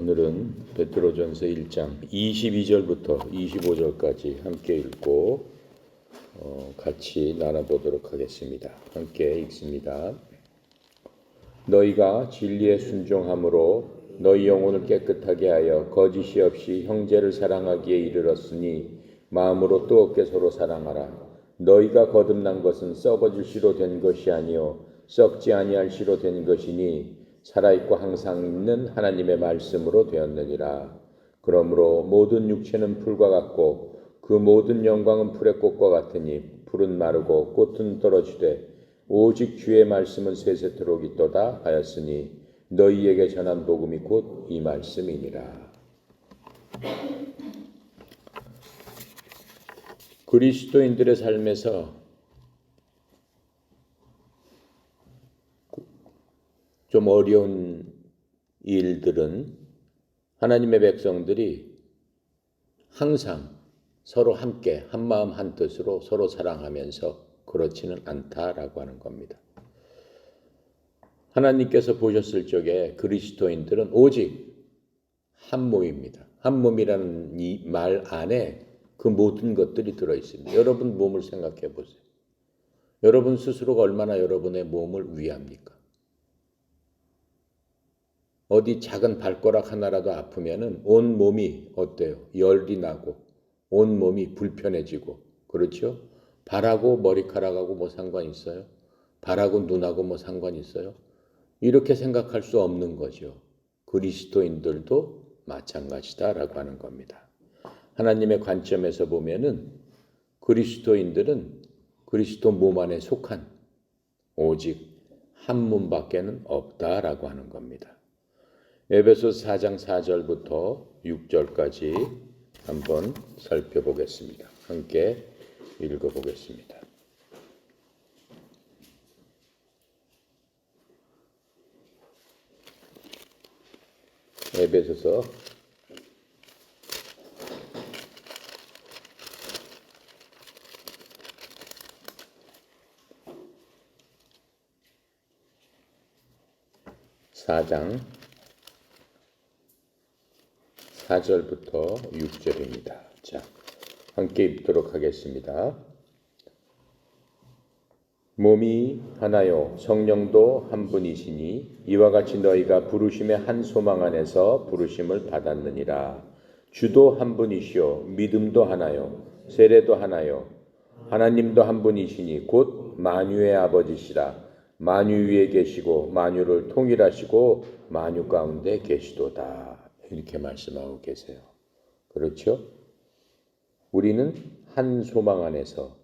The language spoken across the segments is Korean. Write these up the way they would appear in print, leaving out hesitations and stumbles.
오늘은 베드로전서 1장 22절부터 25절까지 함께 읽고 같이 나눠보도록 하겠습니다. 함께 읽습니다. 너희가 진리에 순종함으로 너희 영혼을 깨끗하게 하여 거짓이 없이 형제를 사랑하기에 이르렀으니 마음으로 뜨겁게 서로 사랑하라. 너희가 거듭난 것은 썩어질 씨로 된 것이 아니요 썩지 아니할 씨로 된 것이니 살아있고 항상 있는 하나님의 말씀으로 되었느니라. 그러므로 모든 육체는 풀과 같고 그 모든 영광은 풀의 꽃과 같으니 풀은 마르고 꽃은 떨어지되 오직 주의 말씀은 세세토록 있도다 하였으니 너희에게 전한 복음이 곧 이 말씀이니라. 그리스도인들의 삶에서 좀 어려운 일들은 하나님의 백성들이 항상 서로 함께 한마음 한뜻으로 서로 사랑하면서 그렇지는 않다라고 하는 겁니다. 하나님께서 보셨을 적에 그리스도인들은 오직 한 몸입니다. 한 몸이라는 이 말 안에 그 모든 것들이 들어있습니다. 여러분 몸을 생각해 보세요. 여러분 스스로가 얼마나 여러분의 몸을 위합니까? 어디 작은 발가락 하나라도 아프면은 온 몸이 어때요? 열이 나고 온 몸이 불편해지고 그렇죠? 발하고 머리카락하고 뭐 상관 있어요? 발하고 눈하고 뭐 상관 있어요? 이렇게 생각할 수 없는 거죠. 그리스도인들도 마찬가지다라고 하는 겁니다. 하나님의 관점에서 보면은 그리스도인들은 그리스도 몸 안에 속한 오직 한 몸밖에는 없다라고 하는 겁니다. 에베소서 4장 4절부터 6절까지 한번 살펴보겠습니다. 함께 읽어보겠습니다. 에베소서 4장 4절부터 6절입니다. 자, 함께 읽도록 하겠습니다. 몸이 하나요 성령도 한 분이시니 이와 같이 너희가 부르심의 한 소망 안에서 부르심을 받았느니라. 주도 한 분이시요 믿음도 하나요 세례도 하나요 하나님도 한 분이시니 곧 만유의 아버지시라. 만유 위에 계시고 만유를 통일하시고 만유 가운데 계시도다. 이렇게 말씀하고 계세요. 그렇죠? 우리는 한 소망 안에서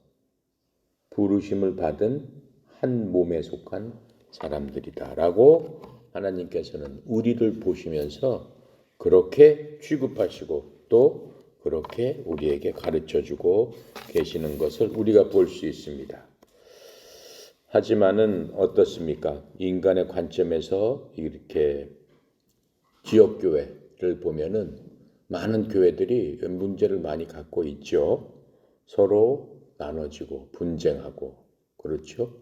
부르심을 받은 한 몸에 속한 사람들이다라고 하나님께서는 우리를 보시면서 그렇게 취급하시고 또 그렇게 우리에게 가르쳐주고 계시는 것을 우리가 볼 수 있습니다. 하지만은 어떻습니까? 인간의 관점에서 이렇게 지역교회를 보면은 많은 교회들이 문제를 많이 갖고 있죠. 서로 나눠지고 분쟁하고 그렇죠.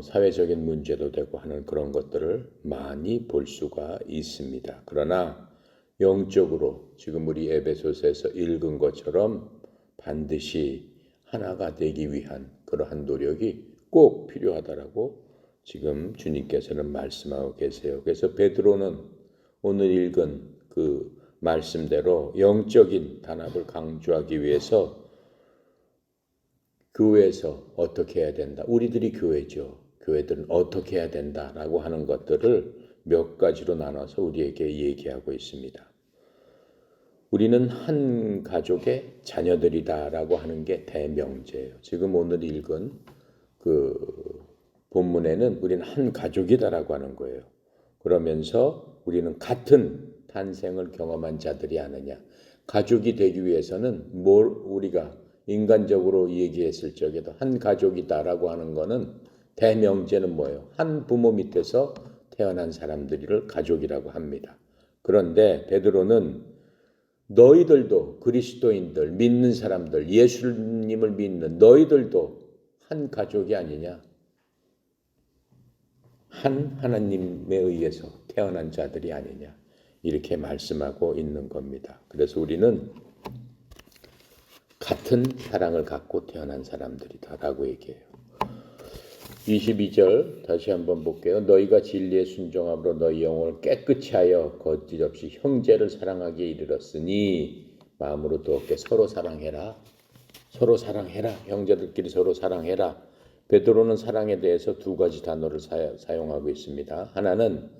사회적인 문제도 되고 하는 그런 것들을 많이 볼 수가 있습니다. 그러나 영적으로 지금 우리 에베소서에서 읽은 것처럼 반드시 하나가 되기 위한 그러한 노력이 꼭 필요하다라고 지금 주님께서는 말씀하고 계세요. 그래서 베드로는 오늘 읽은 그 말씀대로 영적인 단합을 강조하기 위해서 교회에서 어떻게 해야 된다. 우리들이 교회죠. 교회들은 어떻게 해야 된다라고 하는 것들을 몇 가지로 나눠서 우리에게 얘기하고 있습니다. 우리는 한 가족의 자녀들이다라고 하는 게 대명제예요. 지금 오늘 읽은 그 본문에는 우리는 한 가족이다라고 하는 거예요. 그러면서 우리는 같은 탄생을 경험한 자들이 아니냐. 가족이 되기 위해서는 뭘 우리가 인간적으로 얘기했을 적에도 한 가족이다라고 하는 거는 대명제는 뭐예요? 한 부모 밑에서 태어난 사람들을 가족이라고 합니다. 그런데 베드로는 너희들도 그리스도인들, 믿는 사람들, 예수님을 믿는 너희들도 한 가족이 아니냐? 한 하나님에 의해서 태어난 자들이 아니냐. 이렇게 말씀하고 있는 겁니다. 그래서 우리는 같은 사랑을 갖고 태어난 사람들이다라고 얘기해요. 22절 다시 한번 볼게요. 너희가 진리에 순종함으로 너희 영혼을 깨끗이 하여 거짓 없이 형제를 사랑하기에 이르렀으니 마음으로 두렵게 서로 사랑해라. 서로 사랑해라. 형제들끼리 서로 사랑해라. 베드로는 사랑에 대해서 두 가지 단어를 사용하고 있습니다. 하나는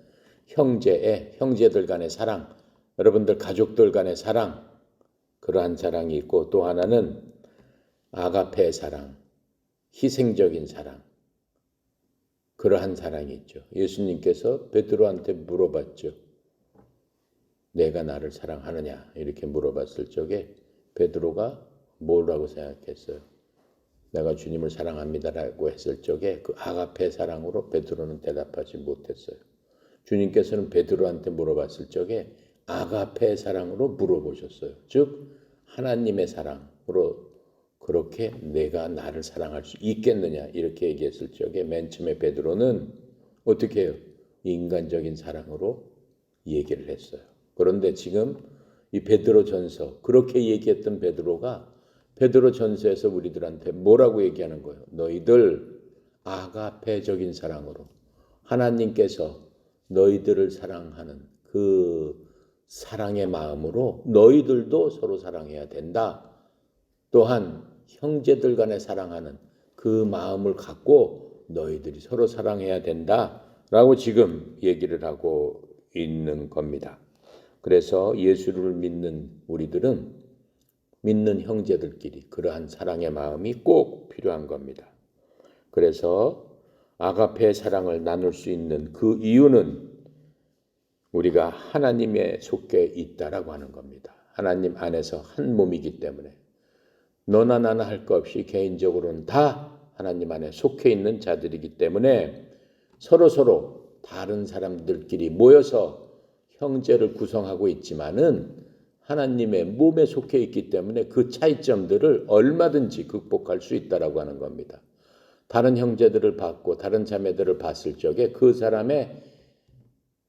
형제들 간의 사랑, 여러분들 가족들 간의 사랑, 그러한 사랑이 있고, 또 하나는 아가페의 사랑, 희생적인 사랑, 그러한 사랑이 있죠. 예수님께서 베드로한테 물어봤죠. 내가 나를 사랑하느냐 이렇게 물어봤을 적에 베드로가 뭐라고 생각했어요? 내가 주님을 사랑합니다라고 했을 적에 그 아가페 사랑으로 베드로는 대답하지 못했어요. 주님께서는 베드로한테 물어봤을 적에 아가페 사랑으로 물어보셨어요. 즉 하나님의 사랑으로 그렇게 내가 나를 사랑할 수 있겠느냐 이렇게 얘기했을 적에 맨 처음에 베드로는 어떻게 해요? 인간적인 사랑으로 얘기를 했어요. 그런데 지금 이 베드로전서 그렇게 얘기했던 베드로가 베드로전서에서 우리들한테 뭐라고 얘기하는 거예요? 너희들 아가페적인 사랑으로 하나님께서 너희들을 사랑하는 그 사랑의 마음으로 너희들도 서로 사랑해야 된다. 또한 형제들 간에 사랑하는 그 마음을 갖고 너희들이 서로 사랑해야 된다라고 지금 얘기를 하고 있는 겁니다. 그래서 예수를 믿는 우리들은 믿는 형제들끼리 그러한 사랑의 마음이 꼭 필요한 겁니다. 그래서 아가페의 사랑을 나눌 수 있는 그 이유는 우리가 하나님에 속해 있다라고 하는 겁니다. 하나님 안에서 한 몸이기 때문에 너나 나나 할 것 없이 개인적으로는 다 하나님 안에 속해 있는 자들이기 때문에 서로 다른 사람들끼리 모여서 형제를 구성하고 있지만은 하나님의 몸에 속해 있기 때문에 그 차이점들을 얼마든지 극복할 수 있다라고 하는 겁니다. 다른 형제들을 봤고 다른 자매들을 봤을 적에 그 사람의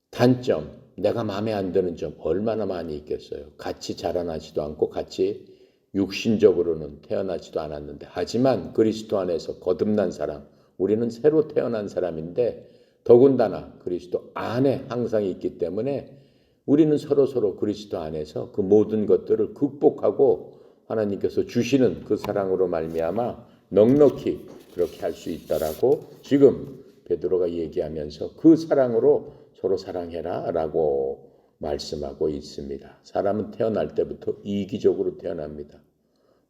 단점, 내가 마음에 안 드는 점 얼마나 많이 있겠어요. 같이 자라나지도 않고 같이 육신적으로는 태어나지도 않았는데 하지만 그리스도 안에서 거듭난 사람, 우리는 새로 태어난 사람인데 더군다나 그리스도 안에 항상 있기 때문에 우리는 서로 그리스도 안에서 그 모든 것들을 극복하고 하나님께서 주시는 그 사랑으로 말미암아 넉넉히 그렇게 할 수 있다라고 지금 베드로가 얘기하면서 그 사랑으로 서로 사랑해라 라고 말씀하고 있습니다. 사람은 태어날 때부터 이기적으로 태어납니다.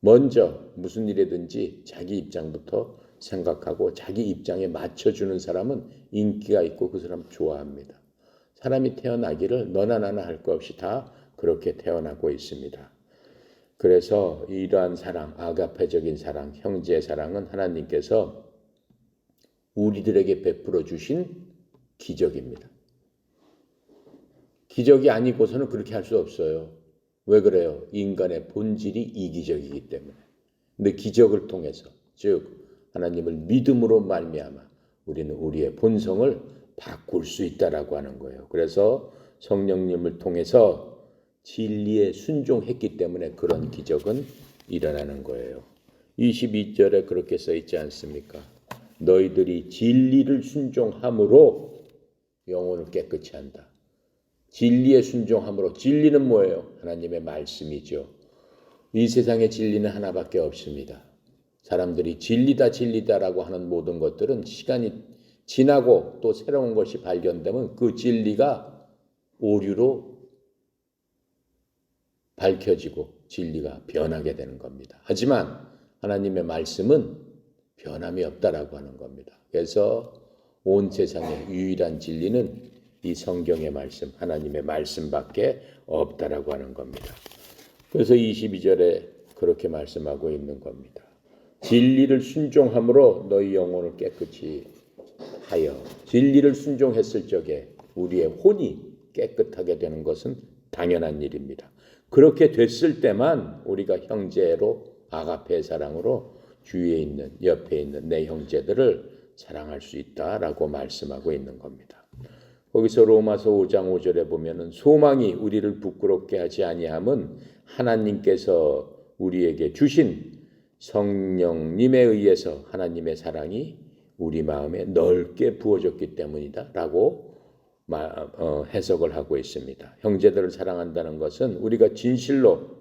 먼저 무슨 일이든지 자기 입장부터 생각하고 자기 입장에 맞춰주는 사람은 인기가 있고 그 사람 좋아합니다. 사람이 태어나기를 너나 나나 할 것 없이 다 그렇게 태어나고 있습니다. 그래서 이러한 사랑, 아가페적인 사랑, 형제의 사랑은 하나님께서 우리들에게 베풀어 주신 기적입니다. 기적이 아니고서는 그렇게 할 수 없어요. 왜 그래요? 인간의 본질이 이기적이기 때문에. 근데 기적을 통해서, 즉 하나님을 믿음으로 말미암아 우리는 우리의 본성을 바꿀 수 있다라고 하는 거예요. 그래서 성령님을 통해서 진리에 순종했기 때문에 그런 기적은 일어나는 거예요. 22절에 그렇게 써 있지 않습니까? 너희들이 진리를 순종함으로 영혼을 깨끗이 한다. 진리에 순종함으로, 진리는 뭐예요? 하나님의 말씀이죠. 이 세상에 진리는 하나밖에 없습니다. 사람들이 진리다라고 하는 모든 것들은 시간이 지나고 또 새로운 것이 발견되면 그 진리가 오류로 밝혀지고 진리가 변하게 되는 겁니다. 하지만 하나님의 말씀은 변함이 없다라고 하는 겁니다. 그래서 온 세상의 유일한 진리는 이 성경의 말씀, 하나님의 말씀밖에 없다라고 하는 겁니다. 그래서 22절에 그렇게 말씀하고 있는 겁니다. 진리를 순종함으로 너희 영혼을 깨끗이 하여, 진리를 순종했을 적에 우리의 혼이 깨끗하게 되는 것은 당연한 일입니다. 그렇게 됐을 때만 우리가 형제로, 아가페의 사랑으로 주위에 있는, 옆에 있는 내 형제들을 사랑할 수 있다라고 말씀하고 있는 겁니다. 거기서 로마서 5장 5절에 보면은 소망이 우리를 부끄럽게 하지 아니함은 하나님께서 우리에게 주신 성령님에 의해서 하나님의 사랑이 우리 마음에 넓게 부어졌기 때문이다라고 해석을 하고 있습니다. 형제들을 사랑한다는 것은 우리가 진실로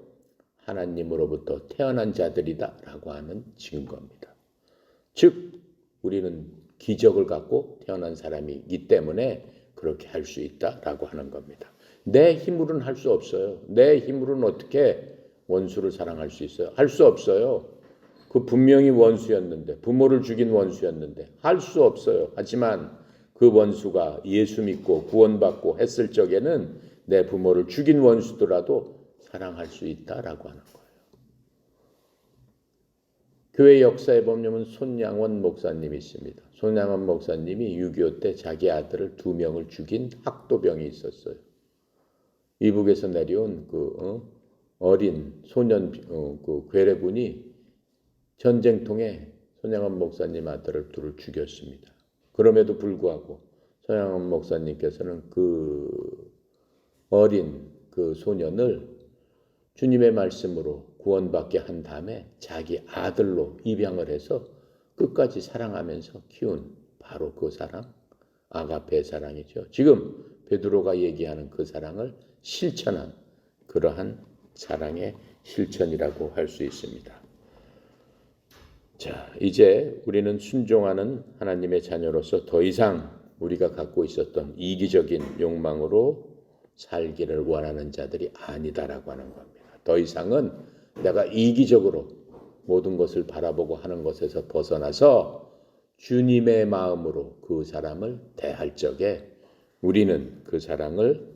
하나님으로부터 태어난 자들이다라고 하는 증거입니다. 즉 우리는 기적을 갖고 태어난 사람이기 때문에 그렇게 할 수 있다라고 하는 겁니다. 내 힘으로는 할 수 없어요. 내 힘으로는 어떻게 원수를 사랑할 수 있어요? 할 수 없어요. 그 분명히 원수였는데, 부모를 죽인 원수였는데 할 수 없어요. 하지만 그 원수가 예수 믿고 구원받고 했을 적에는 내 부모를 죽인 원수더라도 사랑할 수 있다라고 하는 거예요. 교회 역사에 보면 손양원 목사님이 있습니다. 손양원 목사님이 6.25 때 자기 아들을 2명을 죽인 학도병이 있었어요. 이북에서 내려온 어린 소년 그 괴뢰군이 전쟁통에 손양원 목사님 아들을 둘을 죽였습니다. 그럼에도 불구하고 손양원 목사님께서는 그 어린 그 소년을 주님의 말씀으로 구원받게 한 다음에 자기 아들로 입양을 해서 끝까지 사랑하면서 키운 바로 그 사랑, 아가페의 사랑이죠. 지금 베드로가 얘기하는 그 사랑을 실천한 그러한 사랑의 실천이라고 할 수 있습니다. 자, 이제 우리는 순종하는 하나님의 자녀로서 더 이상 우리가 갖고 있었던 이기적인 욕망으로 살기를 원하는 자들이 아니다라고 하는 겁니다. 더 이상은 내가 이기적으로 모든 것을 바라보고 하는 것에서 벗어나서 주님의 마음으로 그 사람을 대할 적에 우리는 그 사랑을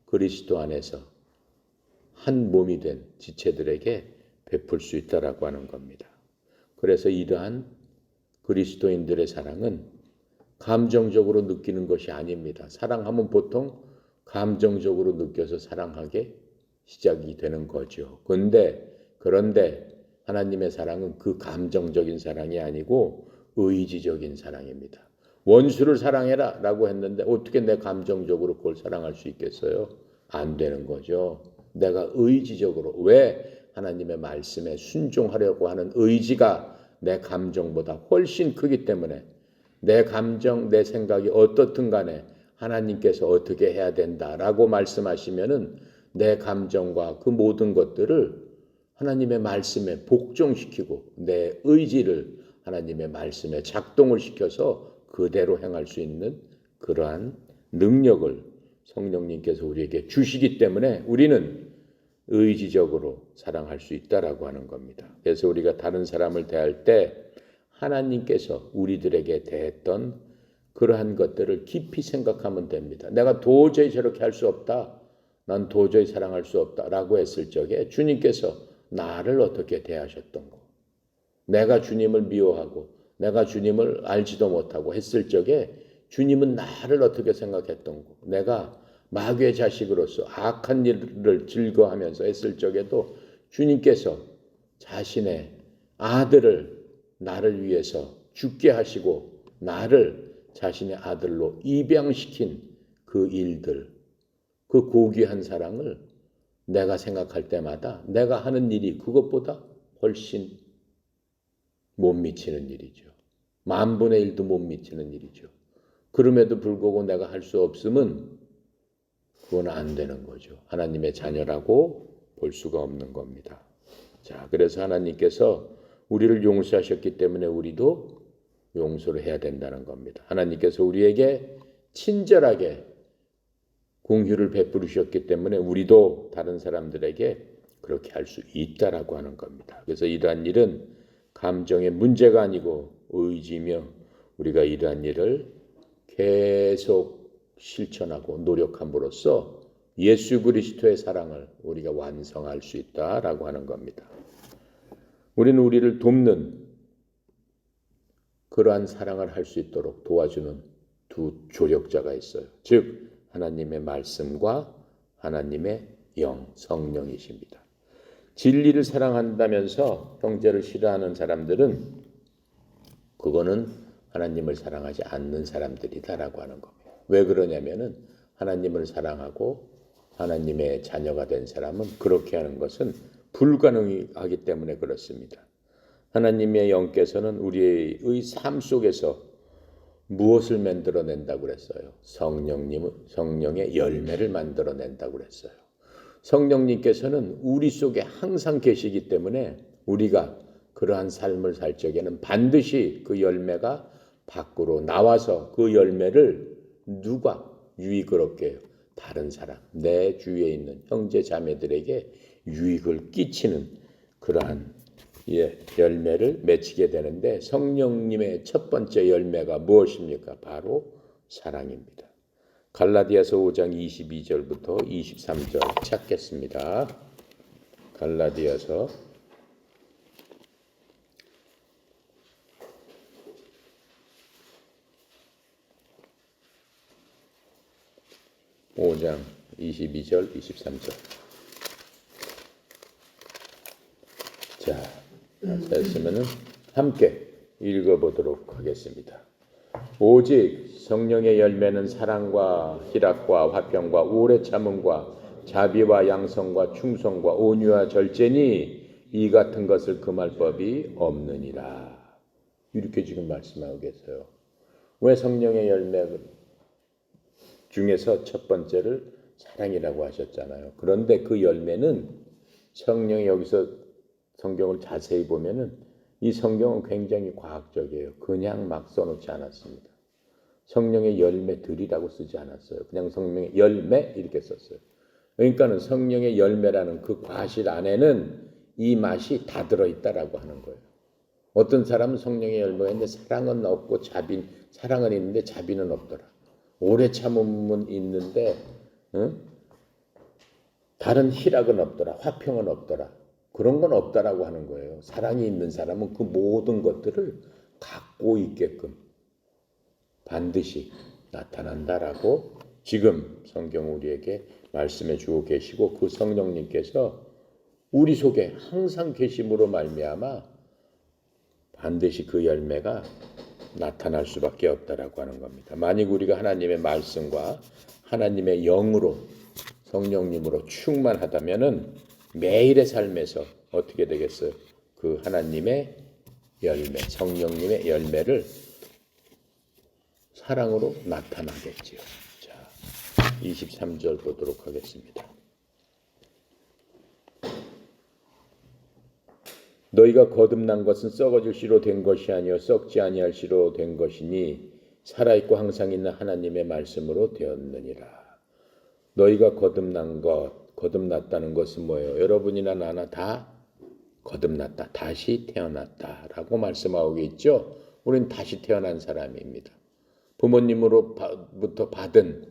그리스도 안에서 한 몸이 된 지체들에게 베풀 수 있다라고 하는 겁니다. 그래서 이러한 그리스도인들의 사랑은 감정적으로 느끼는 것이 아닙니다. 사랑하면 보통 감정적으로 느껴서 사랑하게 시작이 되는 거죠. 그런데 하나님의 사랑은 그 감정적인 사랑이 아니고 의지적인 사랑입니다. 원수를 사랑해라 라고 했는데 어떻게 내 감정적으로 그걸 사랑할 수 있겠어요? 안 되는 거죠. 내가 의지적으로, 왜 하나님의 말씀에 순종하려고 하는 의지가 내 감정보다 훨씬 크기 때문에 내 감정, 내 생각이 어떻든 간에 하나님께서 어떻게 해야 된다라고 말씀하시면은 내 감정과 그 모든 것들을 하나님의 말씀에 복종시키고 내 의지를 하나님의 말씀에 작동을 시켜서 그대로 행할 수 있는 그러한 능력을 성령님께서 우리에게 주시기 때문에 우리는 의지적으로 사랑할 수 있다라고 하는 겁니다. 그래서 우리가 다른 사람을 대할 때 하나님께서 우리들에게 대했던 그러한 것들을 깊이 생각하면 됩니다. 내가 도저히 저렇게 할 수 없다. 난 도저히 사랑할 수 없다라고 했을 적에 주님께서 나를 어떻게 대하셨던 거. 내가 주님을 미워하고 내가 주님을 알지도 못하고 했을 적에 주님은 나를 어떻게 생각했던 거. 내가 마귀의 자식으로서 악한 일을 즐거워하면서 했을 적에도 주님께서 자신의 아들을 나를 위해서 죽게 하시고 나를 자신의 아들로 입양시킨 그 일들, 그 고귀한 사랑을 내가 생각할 때마다 내가 하는 일이 그것보다 훨씬 못 미치는 일이죠. 10,000분의 1도 못 미치는 일이죠. 그럼에도 불구하고 내가 할 수 없으면 그건 안 되는 거죠. 하나님의 자녀라고 볼 수가 없는 겁니다. 자, 그래서 하나님께서 우리를 용서하셨기 때문에 우리도 용서를 해야 된다는 겁니다. 하나님께서 우리에게 친절하게 공휴를 베푸셨기 때문에 우리도 다른 사람들에게 그렇게 할 수 있다라고 하는 겁니다. 그래서 이러한 일은 감정의 문제가 아니고 의지며 우리가 이러한 일을 계속 실천하고 노력함으로써 예수 그리스도의 사랑을 우리가 완성할 수 있다라고 하는 겁니다. 우리는 우리를 돕는 그러한 사랑을 할 수 있도록 도와주는 두 조력자가 있어요. 즉 하나님의 말씀과 하나님의 영, 성령이십니다. 진리를 사랑한다면서 형제를 싫어하는 사람들은 그거는 하나님을 사랑하지 않는 사람들이다라고 하는 겁니다. 왜 그러냐면은 하나님을 사랑하고 하나님의 자녀가 된 사람은 그렇게 하는 것은 불가능하기 때문에 그렇습니다. 하나님의 영께서는 우리의 삶 속에서 무엇을 만들어낸다고 그랬어요? 성령의 열매를 만들어낸다고 그랬어요. 성령님께서는 우리 속에 항상 계시기 때문에 우리가 그러한 삶을 살 적에는 반드시 그 열매가 밖으로 나와서 그 열매를 누가 유익을 얻게 해요? 다른 사람, 내 주위에 있는 형제 자매들에게 유익을 끼치는 그러한 열매를 맺히게 되는데 성령님의 첫 번째 열매가 무엇입니까? 바로 사랑입니다. 갈라디아서 5장 22절부터 23절 찾겠습니다. 갈라디아서 5장 22절 23절. 자, 됐으면은 함께 읽어보도록 하겠습니다. 오직 성령의 열매는 사랑과 희락과 화평과 오래 참음과 자비와 양성과 충성과 온유와 절제니 이 같은 것을 금할 법이 없느니라. 이렇게 지금 말씀하고 계세요. 왜 성령의 열매 중에서 첫 번째를 사랑이라고 하셨잖아요. 그런데 그 열매는 성령이 여기서 성경을 자세히 보면은 이 성경은 굉장히 과학적이에요. 그냥 막 써놓지 않았습니다. 성령의 열매들이라고 쓰지 않았어요. 그냥 성령의 열매 이렇게 썼어요. 그러니까는 성령의 열매라는 그 과실 안에는 이 맛이 다 들어있다라고 하는 거예요. 어떤 사람은 성령의 열매가 있는데 사랑은 없고 사랑은 있는데 자비는 없더라. 오래 참음은 있는데 다른 희락은 없더라. 화평은 없더라. 그런 건 없다라고 하는 거예요. 사랑이 있는 사람은 그 모든 것들을 갖고 있게끔 반드시 나타난다라고 지금 성경 우리에게 말씀해 주고 계시고 그 성령님께서 우리 속에 항상 계심으로 말미암아 반드시 그 열매가 나타날 수밖에 없다라고 하는 겁니다. 만약 우리가 하나님의 말씀과 하나님의 영으로 성령님으로 충만하다면은 매일의 삶에서 어떻게 되겠어요? 그 하나님의 열매, 성령님의 열매를 사랑으로 나타나겠지요. 자, 23절 보도록 하겠습니다. 너희가 거듭난 것은 썩어질 씨로 된 것이 아니요 썩지 아니할 씨로 된 것이니 살아있고 항상 있는 하나님의 말씀으로 되었느니라. 너희가 거듭났다는 것은 뭐예요? 여러분이나 나나 다 거듭났다, 다시 태어났다라고 말씀하고 있죠. 우리는 다시 태어난 사람입니다. 부모님으로부터 받은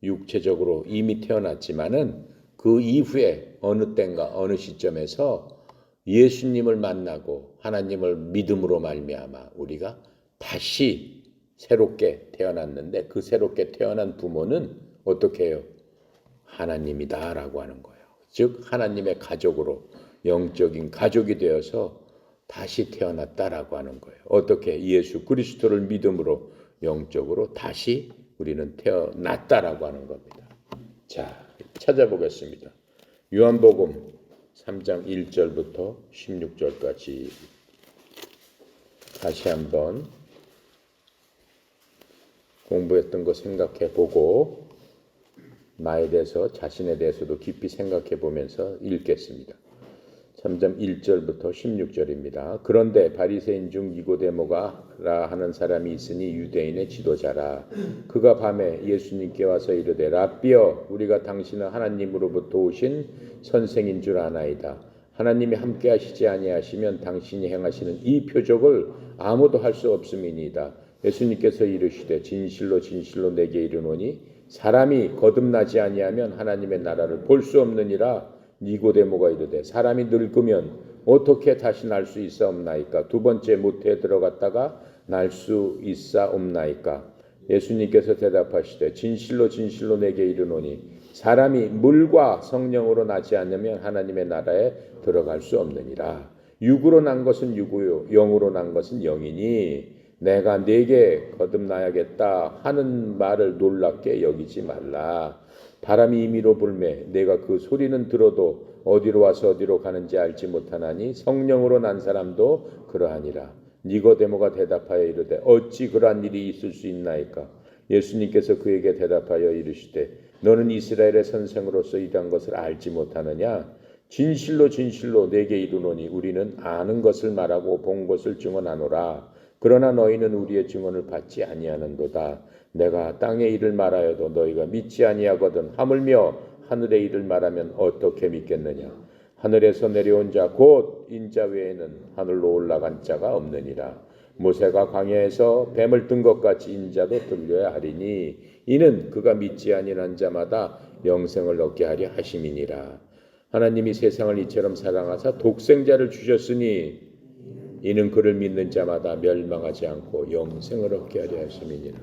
육체적으로 이미 태어났지만은 그 이후에 어느 때인가 어느 시점에서 예수님을 만나고 하나님을 믿음으로 말미암아 우리가 다시 새롭게 태어났는데 그 새롭게 태어난 부모는 어떻게 해요? 하나님이다라고 하는 거예요. 즉 하나님의 가족으로 영적인 가족이 되어서 다시 태어났다라고 하는 거예요. 어떻게? 예수 그리스도를 믿음으로 영적으로 다시 우리는 태어났다라고 하는 겁니다. 자, 찾아보겠습니다. 요한복음 3장 1절부터 16절까지 다시 한번 공부했던 거 생각해 보고 나에 대해서 자신에 대해서도 깊이 생각해 보면서 읽겠습니다. 3장 1절부터 16절입니다. 그런데 바리새인 중 니고데모가라 하는 사람이 있으니 유대인의 지도자라. 그가 밤에 예수님께 와서 이르되 랍비여 우리가 당신은 하나님으로부터 오신 선생인 줄 아나이다. 하나님이 함께 하시지 아니하시면 당신이 행하시는 이 표적을 아무도 할 수 없음이니이다. 예수님께서 이르시되 진실로 진실로 내게 이르노니 사람이 거듭나지 아니하면 하나님의 나라를 볼 수 없느니라. 니고데모가 이르되 사람이 늙으면 어떻게 다시 날 수 있사옵나이까? 두 번째 모태에 들어갔다가 날 수 있사옵나이까? 예수님께서 대답하시되 진실로 진실로 내게 이르노니 사람이 물과 성령으로 나지 않으면 하나님의 나라에 들어갈 수 없느니라. 육으로 난 것은 육이요 영으로 난 것은 영이니 내가 네게 거듭나야겠다 하는 말을 놀랍게 여기지 말라. 바람이 임의로 불매 내가 그 소리는 들어도 어디로 와서 어디로 가는지 알지 못하나니 성령으로 난 사람도 그러하니라. 니고데모가 대답하여 이르되 어찌 그러한 일이 있을 수 있나이까. 예수님께서 그에게 대답하여 이르시되 너는 이스라엘의 선생으로서 이러한 것을 알지 못하느냐. 진실로 진실로 내게 이르노니 우리는 아는 것을 말하고 본 것을 증언하노라. 그러나 너희는 우리의 증언을 받지 아니하는도다. 내가 땅의 일을 말하여도 너희가 믿지 아니하거든 하물며 하늘의 일을 말하면 어떻게 믿겠느냐. 하늘에서 내려온 자 곧 인자 외에는 하늘로 올라간 자가 없느니라. 모세가 광야에서 뱀을 뜬 것 같이 인자도 들려야 하리니 이는 그가 믿지 아니한 자마다 영생을 얻게 하려 하심이니라. 하나님이 세상을 이처럼 사랑하사 독생자를 주셨으니 이는 그를 믿는 자마다 멸망하지 않고 영생을 얻게 하려 하심이니라.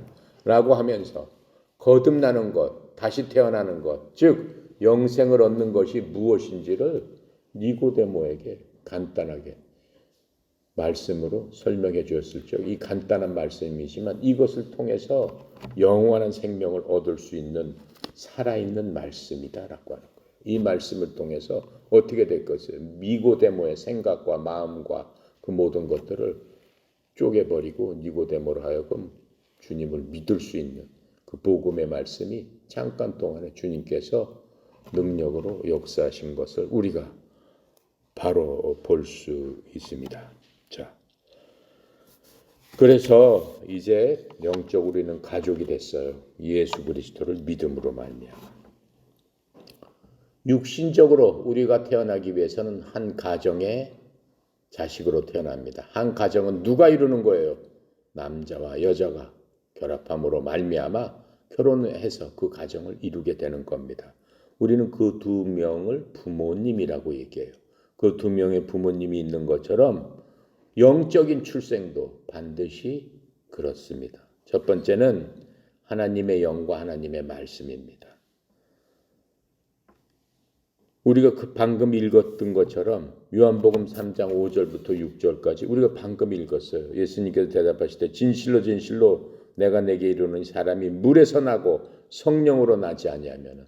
라고 하면서 거듭나는 것, 다시 태어나는 것, 즉 영생을 얻는 것이 무엇인지를 니고데모에게 간단하게 말씀으로 설명해 주었을 적 이 간단한 말씀이지만 이것을 통해서 영원한 생명을 얻을 수 있는 살아있는 말씀이다라고 하는 거예요. 이 말씀을 통해서 어떻게 될 것이에요? 니고데모의 생각과 마음과 그 모든 것들을 쪼개버리고 니고데모로 하여금 주님을 믿을 수 있는 그 복음의 말씀이 잠깐 동안에 주님께서 능력으로 역사하신 것을 우리가 바로 볼 수 있습니다. 자, 그래서 이제 영적으로 우리는 가족이 됐어요. 예수 그리스도를 믿음으로 말미암아. 육신적으로 우리가 태어나기 위해서는 한 가정의 자식으로 태어납니다. 한 가정은 누가 이루는 거예요? 남자와 여자가 결합함으로 말미암아 결혼해서 그 가정을 이루게 되는 겁니다. 우리는 그 두 명을 부모님이라고 얘기해요. 그 두 명의 부모님이 있는 것처럼 영적인 출생도 반드시 그렇습니다. 첫 번째는 하나님의 영과 하나님의 말씀입니다. 우리가 그 방금 읽었던 것처럼 요한복음 3장 5절부터 6절까지 우리가 방금 읽었어요. 예수님께서 대답하시되 진실로 진실로 내가 내게 이르노니 사람이 물에서 나고 성령으로 나지 아니하면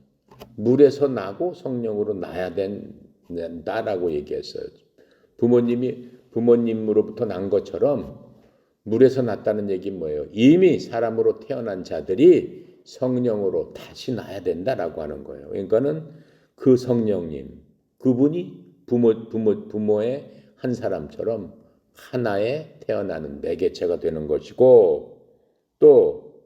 물에서 나고 성령으로 나야 된다라고 얘기했어요. 부모님으로부터 난 것처럼 물에서 났다는 얘기는 뭐예요? 이미 사람으로 태어난 자들이 성령으로 다시 나야 된다라고 하는 거예요. 그러니까는 그 성령님, 그분이 부모의 한 사람처럼 하나의 태어나는 매개체가 되는 것이고 또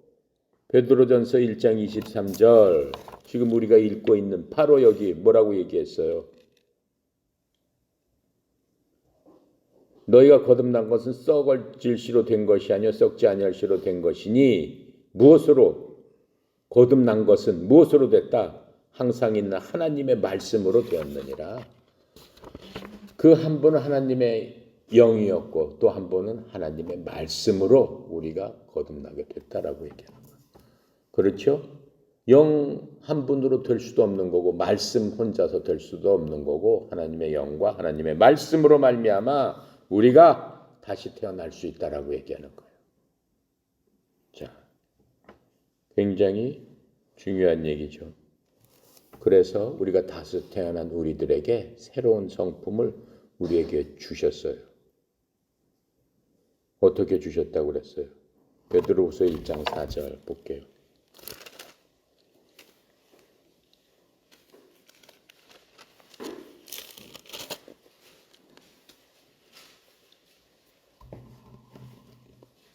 베드로전서 1장 23절 지금 우리가 읽고 있는 바로 여기 뭐라고 얘기했어요? 너희가 거듭난 것은 썩을 씨로 된 것이 아니요 썩지 아니할 씨로 된 것이니 무엇으로 거듭난 것은 무엇으로 됐다? 항상 있는 하나님의 말씀으로 되었느니라. 그 한 분은 하나님의 영이었고 또 한 분은 하나님의 말씀으로 우리가 거듭나게 됐다라고 얘기하는 거예요. 그렇죠? 영 한 분으로 될 수도 없는 거고 말씀 혼자서 될 수도 없는 거고 하나님의 영과 하나님의 말씀으로 말미암아 우리가 다시 태어날 수 있다라고 얘기하는 거예요. 자, 굉장히 중요한 얘기죠. 그래서 우리가 다시 태어난 우리들에게 새로운 성품을 우리에게 주셨어요. 어떻게 주셨다고 그랬어요? 베드로후서 1장 4절 볼게요.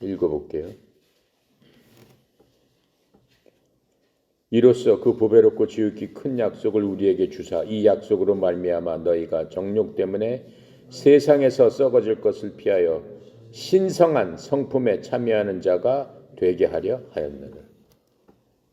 읽어볼게요. 이로써 그 보배롭고 지극히 큰 약속을 우리에게 주사 이 약속으로 말미암아 너희가 정욕 때문에 세상에서 썩어질 것을 피하여 신성한 성품에 참여하는 자가 되게 하려 하였느니라.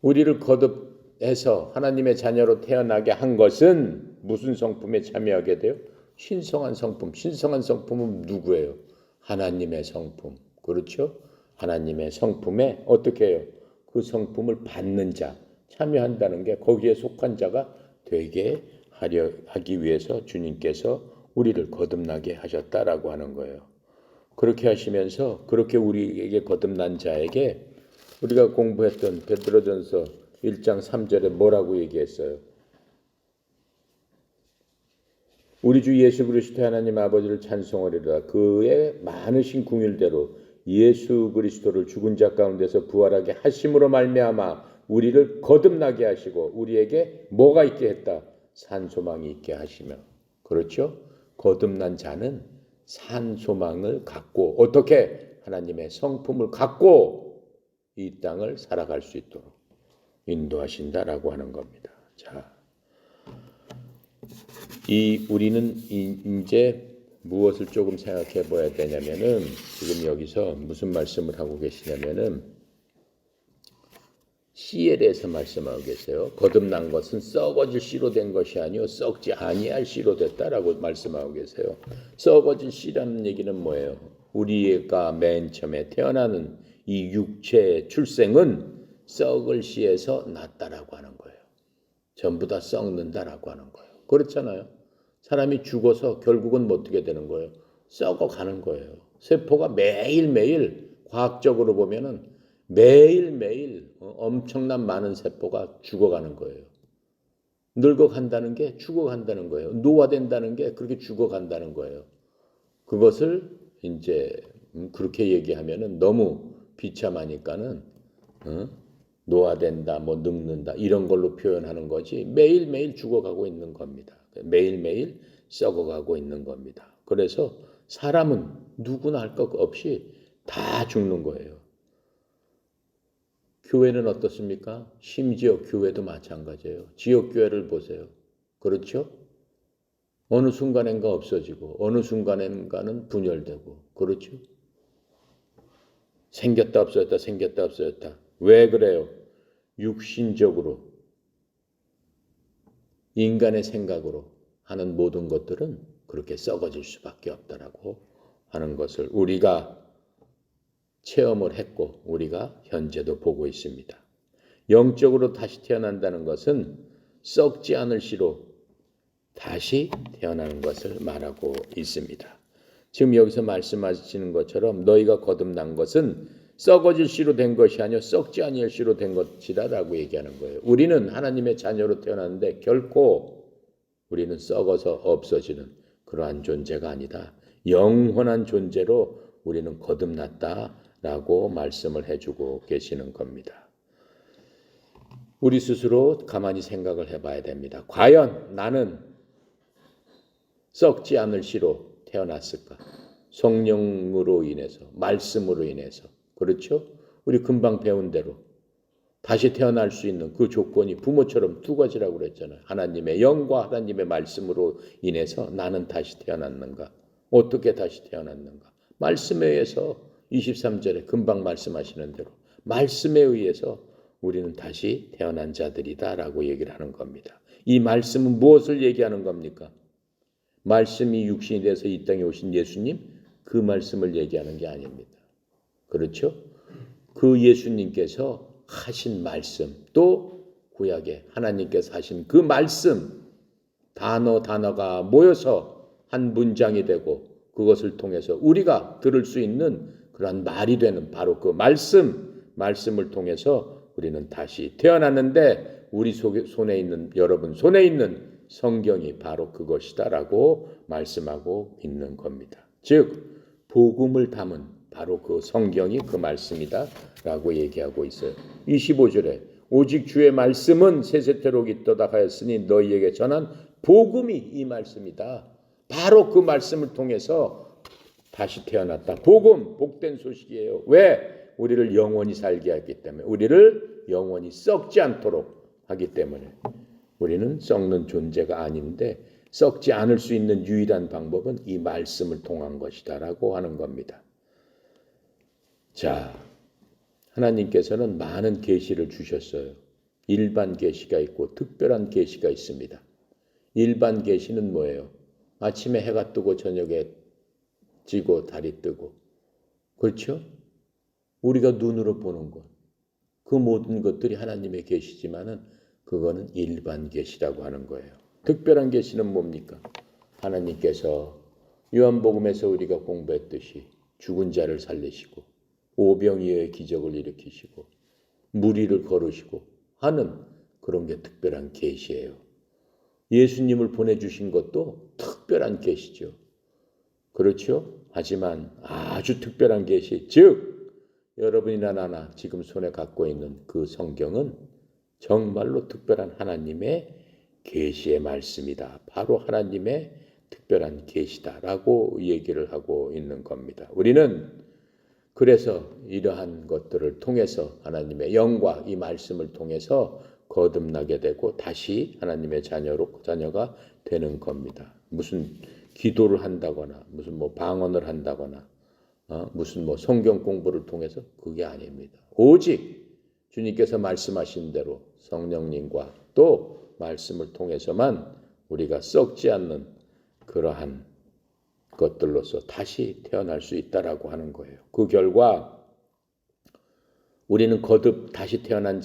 우리를 거듭해서 하나님의 자녀로 태어나게 한 것은 무슨 성품에 참여하게 돼요? 신성한 성품. 신성한 성품은 누구예요? 하나님의 성품. 그렇죠? 하나님의 성품에 어떻게 해요? 그 성품을 받는 자. 참여한다는 게 거기에 속한 자가 되게 하기 위해서 주님께서 우리를 거듭나게 하셨다라고 하는 거예요. 그렇게 하시면서 그렇게 우리에게 거듭난 자에게 우리가 공부했던 베드로전서 1장 3절에 뭐라고 얘기했어요? 우리 주 예수 그리스도 하나님 아버지를 찬송하리라. 그의 많으신 궁율대로 예수 그리스도를 죽은 자 가운데서 부활하게 하심으로 말미암아 우리를 거듭나게 하시고 우리에게 뭐가 있게 했다? 산 소망이 있게 하시며. 그렇죠? 거듭난 자는 산 소망을 갖고 어떻게 하나님의 성품을 갖고 이 땅을 살아갈 수 있도록 인도하신다라고 하는 겁니다. 자, 우리는 이제 무엇을 조금 생각해 봐야 되냐면은 지금 여기서 무슨 말씀을 하고 계시냐면은 씨에 대해서 말씀하고 계세요. 거듭난 것은 썩어질 씨로 된 것이 아니요 썩지 아니할 씨로 됐다라고 말씀하고 계세요. 썩어질 씨라는 얘기는 뭐예요? 우리가 맨 처음에 태어나는 이 육체의 출생은 썩을 씨에서 났다라고 하는 거예요. 전부 다 썩는다라고 하는 거예요. 그렇잖아요. 사람이 죽어서 결국은 어떻게 되는 거예요? 썩어가는 거예요. 세포가 매일매일 과학적으로 보면은 매일매일 엄청난 많은 세포가 죽어가는 거예요. 늙어간다는 게 죽어간다는 거예요. 노화된다는 게 그렇게 죽어간다는 거예요. 그것을 이제 그렇게 얘기하면은 너무 비참하니까는 노화된다, 뭐 늙는다 이런 걸로 표현하는 거지 매일매일 죽어가고 있는 겁니다. 매일매일 썩어가고 있는 겁니다. 그래서 사람은 누구나 할 것 없이 다 죽는 거예요. 교회는 어떻습니까? 심지어 교회도 마찬가지예요. 지역교회를 보세요. 그렇죠? 어느 순간엔가 없어지고 어느 순간엔가는 분열되고 그렇죠? 생겼다 없어졌다 생겼다 없어졌다. 왜 그래요? 육신적으로 인간의 생각으로 하는 모든 것들은 그렇게 썩어질 수밖에 없다라고 하는 것을 우리가 체험을 했고 우리가 현재도 보고 있습니다. 영적으로 다시 태어난다는 것은 썩지 않을 씨로 다시 태어나는 것을 말하고 있습니다. 지금 여기서 말씀하시는 것처럼 너희가 거듭난 것은 썩어질 씨로 된 것이 아니요 썩지 아니할 씨로 된 것이다라고 얘기하는 거예요. 우리는 하나님의 자녀로 태어났는데 결코 우리는 썩어서 없어지는 그러한 존재가 아니다. 영원한 존재로 우리는 거듭났다라고 말씀을 해주고 계시는 겁니다. 우리 스스로 가만히 생각을 해봐야 됩니다. 과연 나는 썩지 않을 씨로 태어났을까? 성령으로 인해서, 말씀으로 인해서. 그렇죠? 우리 금방 배운 대로 다시 태어날 수 있는 그 조건이 부모처럼 두 가지라고 그랬잖아요. 하나님의 영과 하나님의 말씀으로 인해서 나는 다시 태어났는가? 어떻게 다시 태어났는가? 말씀에 의해서 23절에 금방 말씀하시는 대로 말씀에 의해서 우리는 다시 태어난 자들이다라고 얘기를 하는 겁니다. 이 말씀은 무엇을 얘기하는 겁니까? 말씀이 육신이 돼서 이 땅에 오신 예수님 그 말씀을 얘기하는 게 아닙니다. 그렇죠? 그 예수님께서 하신 말씀 또 구약에 하나님께서 하신 그 말씀 단어가 모여서 한 문장이 되고 그것을 통해서 우리가 들을 수 있는 그러한 말이 되는 바로 그 말씀을 통해서 우리는 다시 태어났는데 우리 손에 있는 여러분 손에 있는 성경이 바로 그것이다라고 말씀하고 있는 겁니다. 즉 복음을 담은 바로 그 성경이 그 말씀이다라고 얘기하고 있어요. 25절에 오직 주의 말씀은 세세토록 있도다 하였으니 너희에게 전한 복음이 이 말씀이다. 바로 그 말씀을 통해서 다시 태어났다. 복음, 복된 소식이에요. 왜? 우리를 영원히 살게 하기 때문에 우리를 영원히 썩지 않도록 하기 때문에 우리는 썩는 존재가 아닌데 썩지 않을 수 있는 유일한 방법은 이 말씀을 통한 것이다라고 하는 겁니다. 자, 하나님께서는 많은 계시를 주셨어요. 일반 계시가 있고 특별한 계시가 있습니다. 일반 계시는 뭐예요? 아침에 해가 뜨고 저녁에 지고 달이 뜨고 그렇죠? 우리가 눈으로 보는 것. 그 모든 것들이 하나님의 계시지만은 그거는 일반 계시라고 하는 거예요. 특별한 계시는 뭡니까? 하나님께서 요한복음에서 우리가 공부했듯이 죽은 자를 살리시고 오병이어의 기적을 일으키시고 무리를 걸으시고 하는 그런 게 특별한 계시예요. 예수님을 보내주신 것도 특별한 계시죠. 그렇죠? 하지만 아주 특별한 계시, 즉 여러분이나 나나 지금 손에 갖고 있는 그 성경은 정말로 특별한 하나님의 계시의 말씀이다. 바로 하나님의 특별한 계시다라고 얘기를 하고 있는 겁니다. 우리는 그래서 이러한 것들을 통해서 하나님의 영과 이 말씀을 통해서 거듭나게 되고 다시 하나님의 자녀가 되는 겁니다. 무슨 기도를 한다거나 무슨 방언을 한다거나 무슨 성경 공부를 통해서 그게 아닙니다. 오직 주님께서 말씀하신 대로 성령님과 또 말씀을 통해서만 우리가 썩지 않는 그러한 것들로서 다시 태어날 수 있다라고 하는 거예요. 그 결과 우리는 거듭 다시 태어난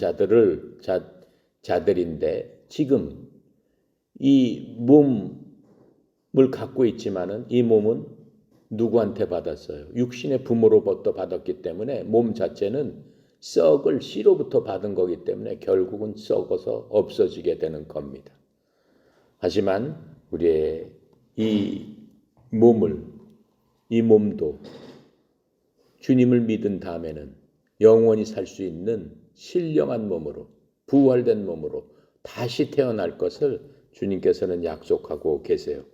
자들인데 지금 이 몸을 갖고 있지만은 이 몸은 누구한테 받았어요? 육신의 부모로부터 받았기 때문에 몸 자체는 썩을 씨로부터 받은 거기 때문에 결국은 썩어서 없어지게 되는 겁니다. 하지만 우리의 이 몸도 주님을 믿은 다음에는 영원히 살 수 있는 신령한 몸으로 부활된 몸으로 다시 태어날 것을 주님께서는 약속하고 계세요.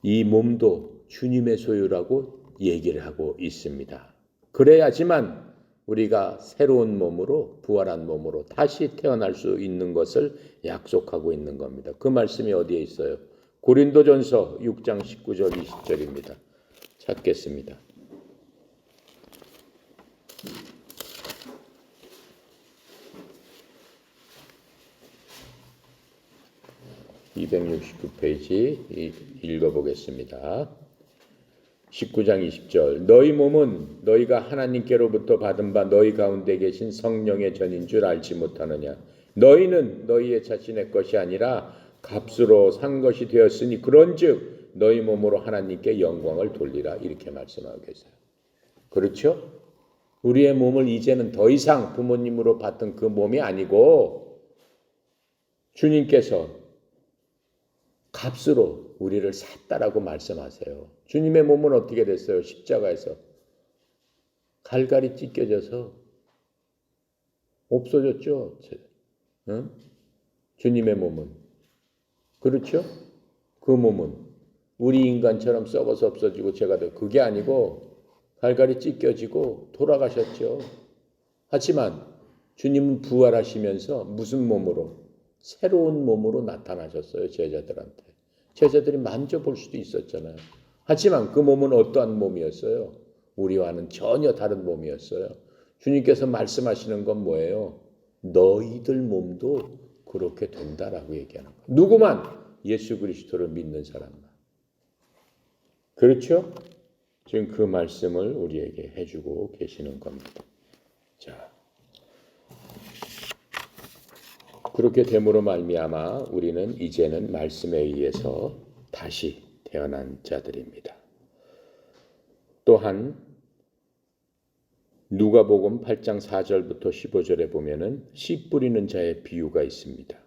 이 몸도 주님의 소유라고 얘기를 하고 있습니다. 그래야지만 우리가 새로운 몸으로 부활한 몸으로 다시 태어날 수 있는 것을 약속하고 있는 겁니다. 그 말씀이 어디에 있어요? 고린도전서 6장 19절 20절입니다. 찾겠습니다. (269페이지) 읽어보겠습니다. 19장 20절 너희 몸은 너희가 하나님께로부터 받은 바 너희 가운데 계신 성령의 전인 줄 알지 못하느냐. 너희는 너희의 자신의 것이 아니라 값으로 산 것이 되었으니 그런즉 너희 몸으로 하나님께 영광을 돌리라. 이렇게 말씀하고 계세요. 그렇죠? 우리의 몸을 이제는 더 이상 부모님으로 받던 그 몸이 아니고 주님께서 값으로 우리를 샀다라고 말씀하세요. 주님의 몸은 어떻게 됐어요? 십자가에서 갈갈이 찢겨져서 없어졌죠. 응? 주님의 몸은. 그렇죠? 그 몸은 우리 인간처럼 썩어서 없어지고 제가 되고 그게 아니고 갈갈이 찢겨지고 돌아가셨죠. 하지만 주님은 부활하시면서 무슨 몸으로? 새로운 몸으로 나타나셨어요. 제자들한테. 제자들이 만져볼 수도 있었잖아요. 하지만 그 몸은 어떠한 몸이었어요? 우리와는 전혀 다른 몸이었어요. 주님께서 말씀하시는 건 뭐예요? 너희들 몸도 그렇게 된다라고 얘기하는 거예요. 누구만? 예수 그리스도를 믿는 사람만. 그렇죠? 지금 그 말씀을 우리에게 해주고 계시는 겁니다. 자, 그렇게 됨으로 말미암아 우리는 이제는 말씀에 의해서 다시 태어난 자들입니다. 또한 누가복음 8장 4절부터 15절에 보면은 씨 뿌리는 자의 비유가 있습니다.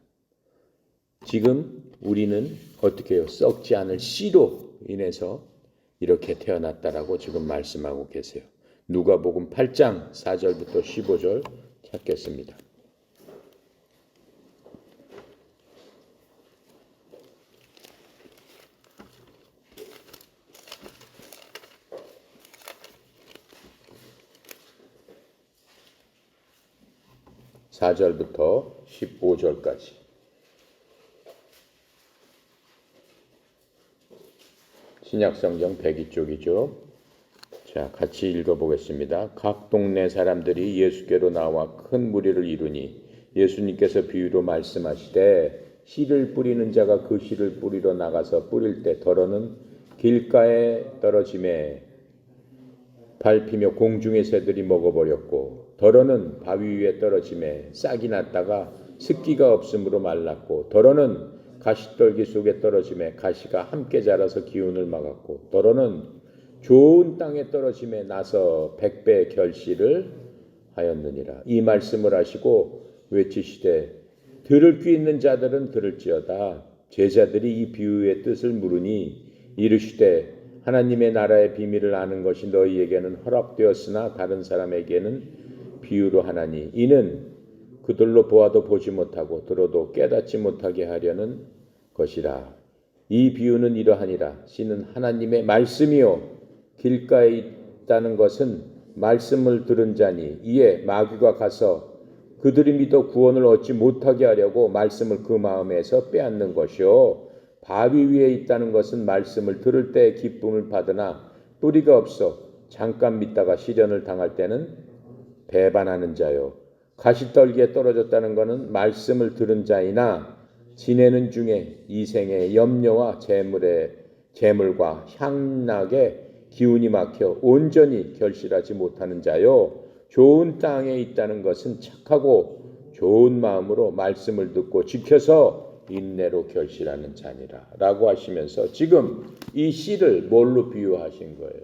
지금 우리는 어떻게 해요? 썩지 않을 씨로 인해서 이렇게 태어났다라고 지금 말씀하고 계세요. 누가복음 8장 4절부터 15절 찾겠습니다. (4절부터) (15절까지) 신약성경 102쪽이죠. 자, 같이 읽어보겠습니다. 각 동네 사람들이 예수께로 나와 큰 무리를 이루니 예수님께서 비유로 말씀하시되 씨를 뿌리는 자가 그 씨를 뿌리러 나가서 뿌릴 때 덜어는 길가에 떨어짐에 밟히며 공중의 새들이 먹어버렸고 덜어는 바위 위에 떨어짐에 싹이 났다가 습기가 없으므로 말랐고 덜어는 가시떨기 속에 떨어짐에 가시가 함께 자라서 기운을 막았고 덜어는 좋은 땅에 떨어짐에 나서 100배 결실을 하였느니라. 이 말씀을 하시고 외치시되 들을 귀 있는 자들은 들을지어다. 제자들이 이 비유의 뜻을 물으니 이르시되 하나님의 나라의 비밀을 아는 것이 너희에게는 허락되었으나 다른 사람에게는 비유로 하나니 이는 그들로 보아도 보지 못하고 들어도 깨닫지 못하게 하려는 것이라. 이 비유는 이러하니라. 씨는 하나님의 말씀이요 길가에 있다는 것은 말씀을 들은 자니 이에 마귀가 가서 그들이 믿어 구원을 얻지 못하게 하려고 말씀을 그 마음에서 빼앗는 것이요 바위 위에 있다는 것은 말씀을 들을 때 기쁨을 받으나 뿌리가 없어 잠깐 믿다가 시련을 당할 때는 배반하는 자요 가시떨기에 떨어졌다는 것은 말씀을 들은 자이나 지내는 중에 이생의 염려와 재물과 향락에 기운이 막혀 온전히 결실하지 못하는 자요 좋은 땅에 있다는 것은 착하고 좋은 마음으로 말씀을 듣고 지켜서 인내로 결실하는 자니라 라고 하시면서 지금 이 씨를 뭘로 비유하신 거예요?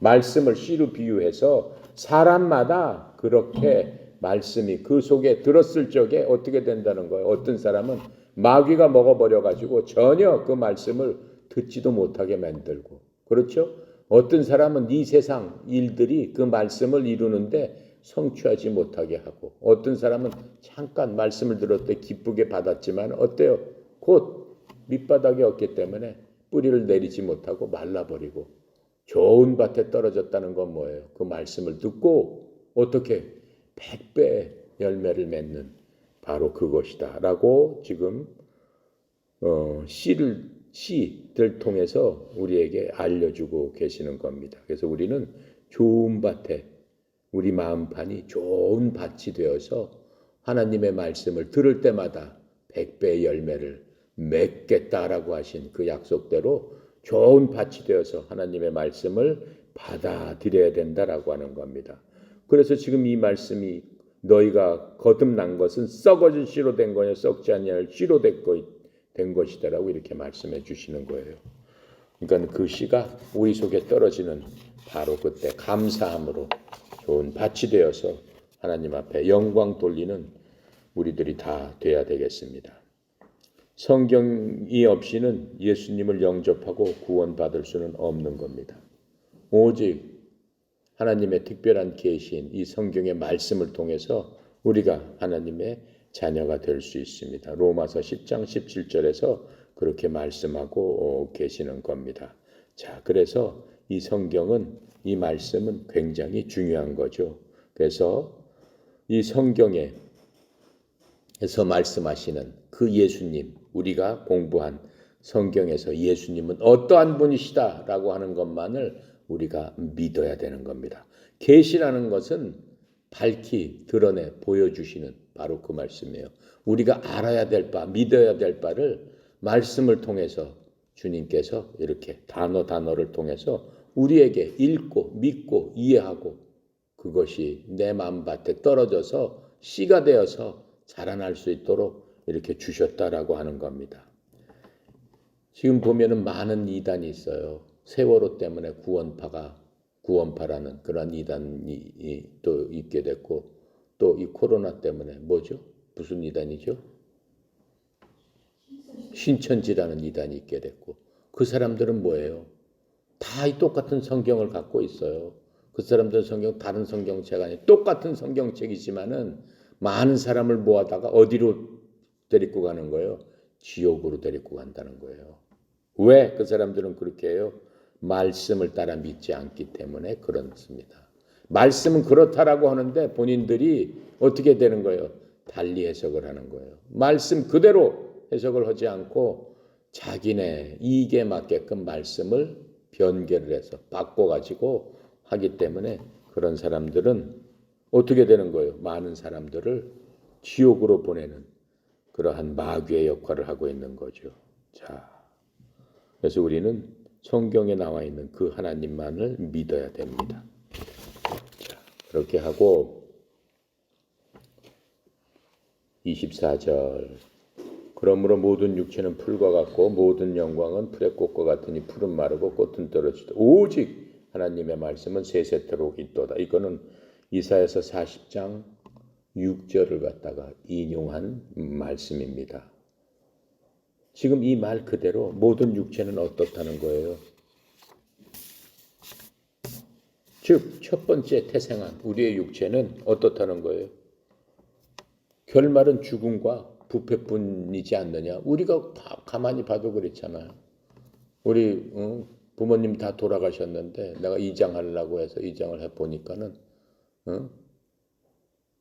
말씀을 씨로 비유해서 사람마다 그렇게 말씀이 그 속에 들었을 적에 어떻게 된다는 거예요? 어떤 사람은 마귀가 먹어버려가지고 전혀 그 말씀을 듣지도 못하게 만들고 그렇죠? 어떤 사람은 이 세상 일들이 그 말씀을 이루는데 성취하지 못하게 하고 어떤 사람은 잠깐 말씀을 들을 때 기쁘게 받았지만 어때요? 곧 밑바닥이 없기 때문에 뿌리를 내리지 못하고 말라버리고 좋은 밭에 떨어졌다는 건 뭐예요? 그 말씀을 듣고 어떻게 100배 열매를 맺는 바로 그것이다 라고 지금 씨들 통해서 우리에게 알려주고 계시는 겁니다. 그래서 우리는 좋은 밭에 우리 마음판이 좋은 밭이 되어서 하나님의 말씀을 들을 때마다 100배의 열매를 맺겠다라고 하신 그 약속대로 좋은 밭이 되어서 하나님의 말씀을 받아들여야 된다라고 하는 겁니다. 그래서 지금 이 말씀이 너희가 거듭난 것은 썩어진 씨로 된 거냐 썩지 아니할 씨로 된 것이다라고 이렇게 말씀해 주시는 거예요. 그러니까 그 씨가 우리 속에 떨어지는 바로 그때 감사함으로 좋은 밭이 되어서 하나님 앞에 영광 돌리는 우리들이 다 돼야 되겠습니다. 성경이 없이는 예수님을 영접하고 구원받을 수는 없는 겁니다. 오직 하나님의 특별한 계시인 이 성경의 말씀을 통해서 우리가 하나님의 자녀가 될 수 있습니다. 로마서 10장 17절에서 그렇게 말씀하고 계시는 겁니다. 자, 그래서 이 성경은 이 말씀은 굉장히 중요한 거죠. 그래서 이 성경에서 말씀하시는 그 예수님, 우리가 공부한 성경에서 예수님은 어떠한 분이시다라고 하는 것만을 우리가 믿어야 되는 겁니다. 계시라는 것은 밝히 드러내 보여주시는 바로 그 말씀이에요. 우리가 알아야 될 바, 믿어야 될 바를 말씀을 통해서 주님께서 이렇게 단어를 통해서 우리에게 읽고 믿고 이해하고 그것이 내 마음밭에 떨어져서 씨가 되어서 자라날 수 있도록 이렇게 주셨다라고 하는 겁니다. 지금 보면은 많은 이단이 있어요. 세월호 때문에 구원파라는 그런 이단이 또 있게 됐고 또 이 코로나 때문에 뭐죠? 무슨 이단이죠? 신천지라는 이단이 있게 됐고 그 사람들은 뭐예요? 다 이 똑같은 성경을 갖고 있어요. 그 사람들은 성경 다른 성경책 아니에요. 똑같은 성경책이지만은 많은 사람을 모아다가 어디로 데리고 가는 거예요? 지옥으로 데리고 간다는 거예요. 왜 그 사람들은 그렇게 해요? 말씀을 따라 믿지 않기 때문에 그렇습니다. 말씀은 그렇다라고 하는데 본인들이 어떻게 되는 거예요? 달리 해석을 하는 거예요. 말씀 그대로 해석을 하지 않고 자기네 이익에 맞게끔 말씀을 변개를 해서 바꿔가지고 하기 때문에 그런 사람들은 어떻게 되는 거예요? 많은 사람들을 지옥으로 보내는 그러한 마귀의 역할을 하고 있는 거죠. 자, 그래서 우리는 성경에 나와 있는 그 하나님만을 믿어야 됩니다. 자, 그렇게 하고 24절 그러므로 모든 육체는 풀과 같고 모든 영광은 풀의 꽃과 같으니 풀은 마르고 꽃은 떨어지다. 오직 하나님의 말씀은 세세토록 있도다. 이거는 이사야서 40장 6절을 갖다가 인용한 말씀입니다. 지금 이 말 그대로 모든 육체는 어떻다는 거예요. 즉 첫 번째 태생한 우리의 육체는 어떻다는 거예요. 결말은 죽음과 부패뿐이지 않느냐. 우리가 가만히 봐도 그렇잖아요. 우리 부모님 다 돌아가셨는데 내가 이장하려고 해서 이장을 해보니까는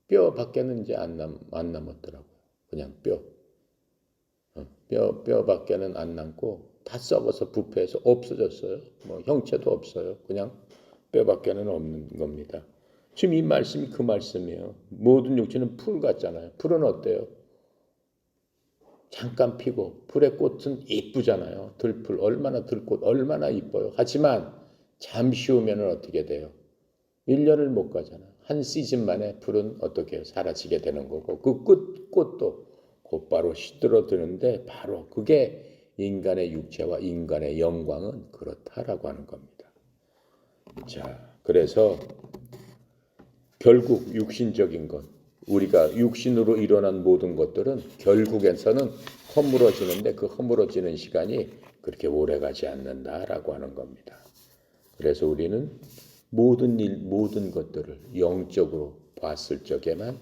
뼈 밖에는 이제 안 남았더라고요. 그냥 뼈 밖에는 안 남고 다 썩어서 부패해서 없어졌어요. 뭐 형체도 없어요. 그냥 뼈 밖에는 없는 겁니다. 지금 이 말씀이 그 말씀이에요. 모든 육체는 풀 같잖아요. 풀은 어때요? 잠깐 피고 풀의 꽃은 이쁘잖아요. 들풀 얼마나 들꽃 얼마나 이뻐요. 하지만 잠시 후면은 어떻게 돼요? 1년을 못 가잖아요. 한 시즌 만에 풀은 어떻게 해요? 사라지게 되는 거고 그 꽃도 곧바로 시들어드는데 바로 그게 인간의 육체와 인간의 영광은 그렇다라고 하는 겁니다. 자, 그래서 결국 육신적인 것, 우리가 육신으로 일어난 모든 것들은 결국에서는 허물어지는데 그 허물어지는 시간이 그렇게 오래가지 않는다라고 하는 겁니다. 그래서 우리는 모든 것들을 영적으로 봤을 적에만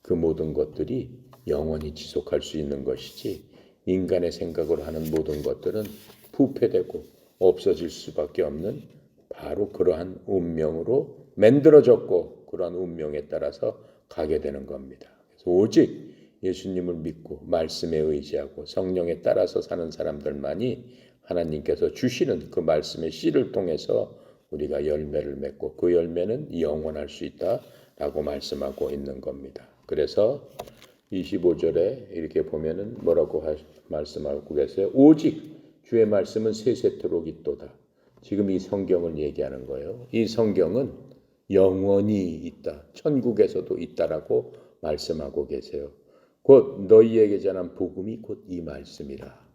그 모든 것들이 영원히 지속할 수 있는 것이지 인간의 생각으로 하는 모든 것들은 부패되고 없어질 수밖에 없는 바로 그러한 운명으로 만들어졌고 그러한 운명에 따라서 가게 되는 겁니다. 그래서 오직 예수님을 믿고 말씀에 의지하고 성령에 따라서 사는 사람들만이 하나님께서 주시는 그 말씀의 씨를 통해서 우리가 열매를 맺고 그 열매는 영원할 수 있다라고 말씀하고 있는 겁니다. 그래서 25절에 이렇게 보면은 뭐라고 말씀하고 계세요? 오직 주의 말씀은 세세토록 있도다. 지금 이 성경을 얘기하는 거예요. 이 성경은 영원히 있다. 천국에서도 있다라고 말씀하고 계세요. 곧 너희에게 전한 복음이 곧 이 말씀이라.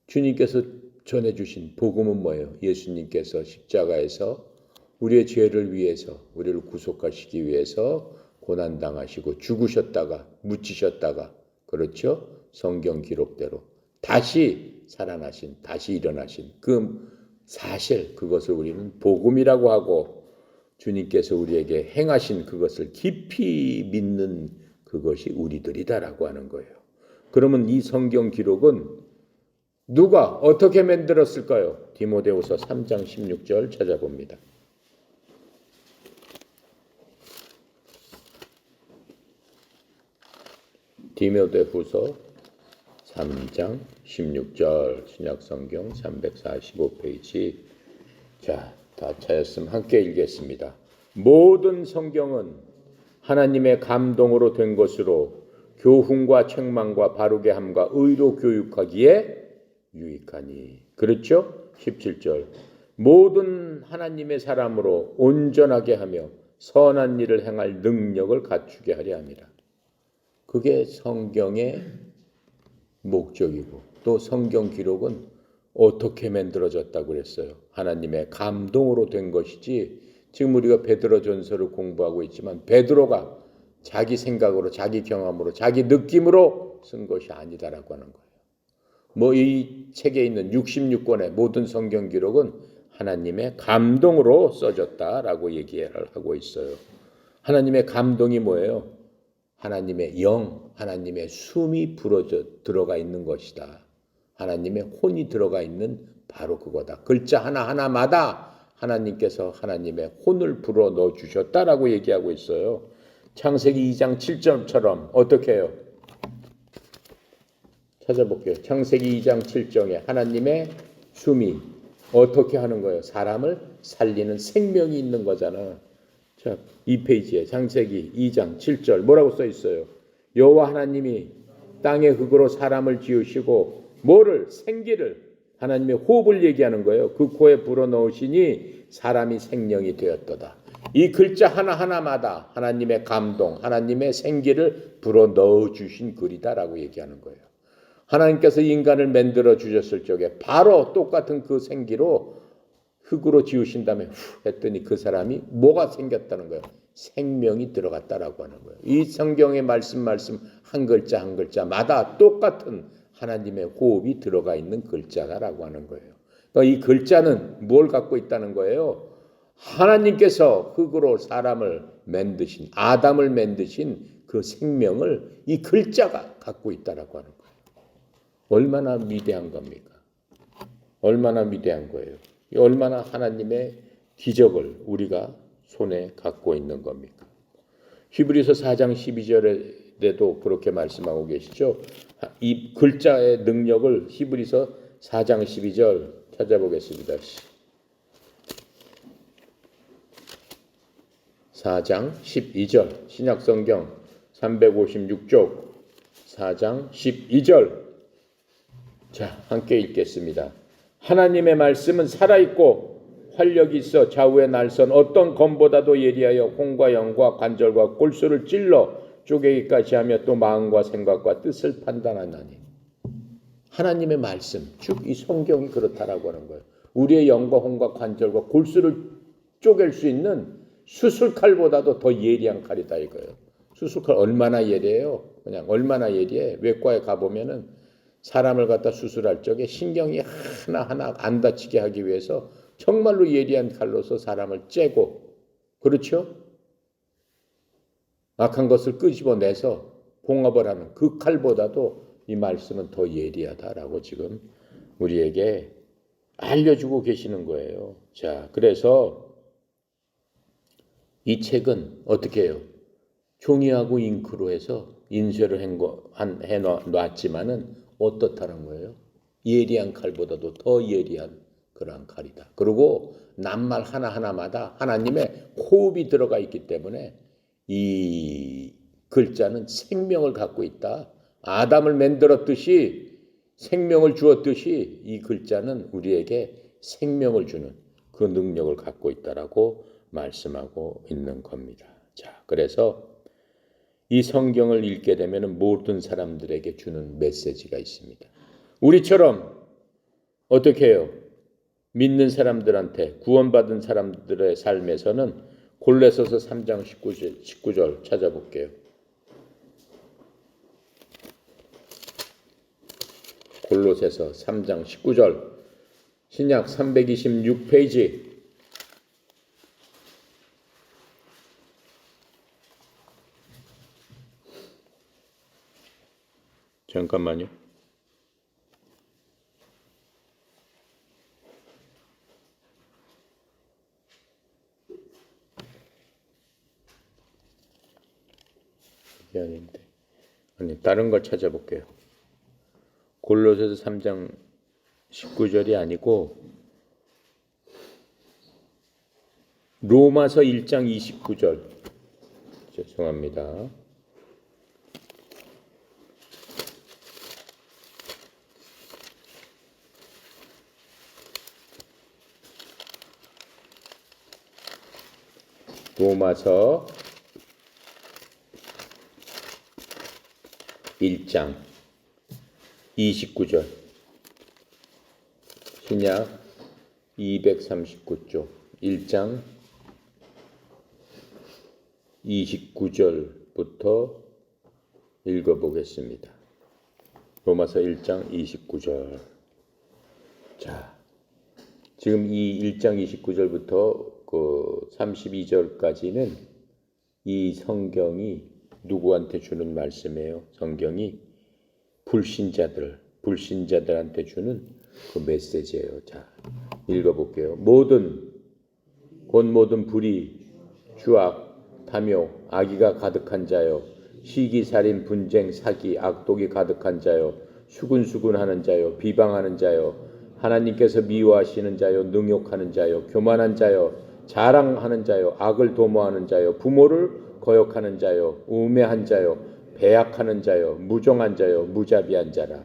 주님께서 전해주신 복음은 뭐예요? 예수님께서 십자가에서 우리의 죄를 위해서 우리를 구속하시기 위해서 고난당하시고 죽으셨다가 묻히셨다가 그렇죠? 성경 기록대로 다시 살아나신 다시 일어나신 그 사실 그것을 우리는 복음이라고 하고 주님께서 우리에게 행하신 그것을 깊이 믿는 그것이 우리들이다라고 하는 거예요. 그러면 이 성경 기록은 누가 어떻게 만들었을까요? 디모데후서 3장 16절 찾아봅니다. 디모데후서 3장 16절 신약성경 345페이지. 자, 다 찾았으면 함께 읽겠습니다. 모든 성경은 하나님의 감동으로 된 것으로 교훈과 책망과 바르게 함과 의로 교육하기에 유익하니. 그렇죠? 17절. 모든 하나님의 사람으로 온전하게 하며 선한 일을 행할 능력을 갖추게 하려 합니다. 그게 성경의 목적이고 또 성경 기록은 어떻게 만들어졌다고 그랬어요? 하나님의 감동으로 된 것이지 지금 우리가 베드로전서를 공부하고 있지만 베드로가 자기 생각으로 자기 경험으로 자기 느낌으로 쓴 것이 아니다라고 하는 거예요. 뭐 이 책에 있는 66권의 모든 성경 기록은 하나님의 감동으로 써졌다라고 얘기를 하고 있어요. 하나님의 감동이 뭐예요? 하나님의 영, 하나님의 숨이 불어져 들어가 있는 것이다. 하나님의 혼이 들어가 있는 바로 그거다. 글자 하나하나마다 하나님께서 하나님의 혼을 불어 넣어 주셨다라고 얘기하고 있어요. 창세기 2장 7절처럼 어떻게 해요? 찾아볼게요. 창세기 2장 7절에 하나님의 숨이 어떻게 하는 거예요? 사람을 살리는 생명이 있는 거잖아. 자, 이 페이지에 창세기 2장 7절 뭐라고 써 있어요? 여호와 하나님이 땅의 흙으로 사람을 지으시고 뭐를? 생기를 하나님의 호흡을 얘기하는 거예요. 그 코에 불어넣으시니 사람이 생명이 되었도다. 이 글자 하나하나마다 하나님의 감동, 하나님의 생기를 불어넣어 주신 글이다라고 얘기하는 거예요. 하나님께서 인간을 만들어 주셨을 적에 바로 똑같은 그 생기로 흙으로 지으신 다음에 후 했더니 그 사람이 뭐가 생겼다는 거예요. 생명이 들어갔다라고 하는 거예요. 이 성경의 말씀 한 글자 한 글자마다 똑같은 하나님의 호흡이 들어가 있는 글자다라고 하는 거예요. 그러니까 이 글자는 뭘 갖고 있다는 거예요? 하나님께서 흙으로 사람을 만드신, 아담을 만드신 그 생명을 이 글자가 갖고 있다라고 하는 거예요. 얼마나 위대한 겁니까? 얼마나 위대한 거예요. 얼마나 하나님의 기적을 우리가 손에 갖고 있는 겁니까? 히브리서 4장 12절에도 그렇게 말씀하고 계시죠. 이 글자의 능력을 히브리서 4장 12절 찾아보겠습니다. 4장 12절 신약성경 356쪽 4장 12절 자, 함께 읽겠습니다. 하나님의 말씀은 살아있고 활력이 있어 좌우의 날선 어떤 검보다도 예리하여 혼과 영과 관절과 골수를 찔러 쪼개기까지 하며 또 마음과 생각과 뜻을 판단하나니. 하나님의 말씀, 즉 이 성경이 그렇다라고 하는 거예요. 우리의 영과 혼과 관절과 골수를 쪼갤 수 있는 수술칼보다도 더 예리한 칼이다 이거예요. 수술칼 얼마나 예리해요? 그냥 얼마나 예리해? 외과에 가보면은 사람을 갖다 수술할 적에 신경이 하나하나 안 다치게 하기 위해서 정말로 예리한 칼로서 사람을 째고, 그렇죠? 악한 것을 끄집어내서 봉합을 하는 그 칼보다도 이 말씀은 더 예리하다라고 지금 우리에게 알려주고 계시는 거예요. 자, 그래서 이 책은 어떻게 해요? 종이하고 잉크로 해서 인쇄를 해놨지만은 어떻다는 거예요? 예리한 칼보다도 더 예리한 그러한 칼이다. 그리고 낱말 하나하나마다 하나님의 호흡이 들어가 있기 때문에 이 글자는 생명을 갖고 있다. 아담을 만들었듯이 생명을 주었듯이 이 글자는 우리에게 생명을 주는 그 능력을 갖고 있다라고 말씀하고 있는 겁니다. 자, 그래서 이 성경을 읽게 되면 모든 사람들에게 주는 메시지가 있습니다. 우리처럼 어떻게 해요? 믿는 사람들한테 구원받은 사람들의 삶에서는 골로새서 3장 19절 찾아볼게요. 골로새서 3장 19절 신약 326페이지 잠깐만요. 아닌데. 아니, 다른 걸 찾아볼게요. 골로새서 3장 19절이 아니고 로마서 1장 29절. 죄송합니다. 로마서 1장 29절 신약 239쪽 1장 29절부터 읽어보겠습니다. 로마서 1장 29절. 자, 지금 이 1장 29절부터 그 32절까지는 이 성경이 누구한테 주는 말씀이에요? 성경이 불신자들한테 주는 그 메시지예요. 자, 읽어볼게요. 모든 불의, 추악, 탐욕, 악의가 가득한 자요, 시기, 살인, 분쟁, 사기, 악독이 가득한 자요, 수군수군하는 자요, 비방하는 자요, 하나님께서 미워하시는 자요, 능욕하는 자요, 교만한 자요, 자랑하는 자요, 악을 도모하는 자요, 부모를 거역하는 자요, 우매한 자요, 배약하는 자요, 무정한 자요, 무자비한 자라.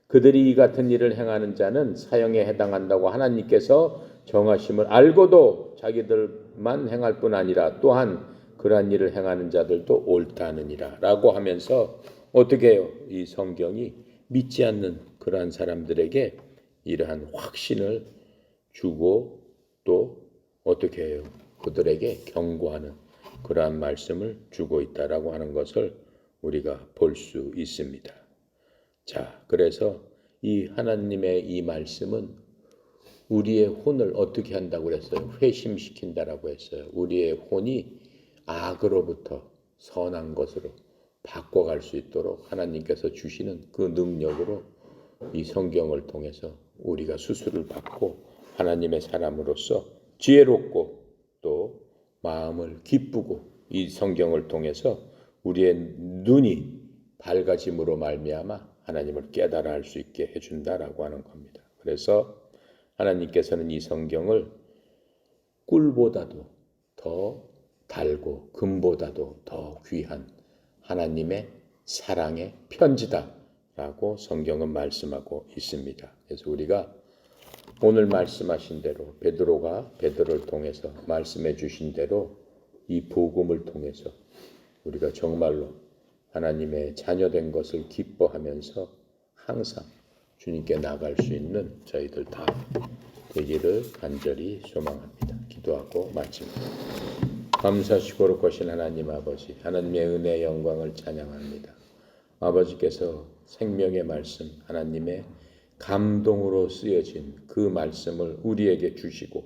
그들이 이 같은 일을 행하는 자는 사형에 해당한다고 하나님께서 정하심을 알고도 자기들만 행할 뿐 아니라 또한 그러한 일을 행하는 자들도 옳다느니라 라고 하면서 어떻게 해요? 이 성경이 믿지 않는 그러한 사람들에게 이러한 확신을 주고 또 어떻게 해요? 그들에게 경고하는 그러한 말씀을 주고 있다라고 하는 것을 우리가 볼 수 있습니다. 자, 그래서 이 하나님의 이 말씀은 우리의 혼을 어떻게 한다고 그랬어요? 회심시킨다라고 했어요. 우리의 혼이 악으로부터 선한 것으로 바꿔갈 수 있도록 하나님께서 주시는 그 능력으로 이 성경을 통해서 우리가 수술을 받고 하나님의 사람으로서 지혜롭고 또 마음을 기쁘고 이 성경을 통해서 우리의 눈이 밝아짐으로 말미암아 하나님을 깨달아 할 수 있게 해준다라고 하는 겁니다. 그래서 하나님께서는 이 성경을 꿀보다도 더 달고 금보다도 더 귀한 하나님의 사랑의 편지다라고 성경은 말씀하고 있습니다. 그래서 우리가 오늘 말씀하신 대로 베드로를 통해서 말씀해 주신 대로 이 복음을 통해서 우리가 정말로 하나님의 자녀된 것을 기뻐하면서 항상 주님께 나갈 수 있는 저희들 다 되기를 간절히 소망합니다. 기도하고 마칩니다. 감사하시고 거룩하신 하나님 아버지, 하나님의 은혜의 영광을 찬양합니다. 아버지께서 생명의 말씀, 하나님의 감동으로 쓰여진 그 말씀을 우리에게 주시고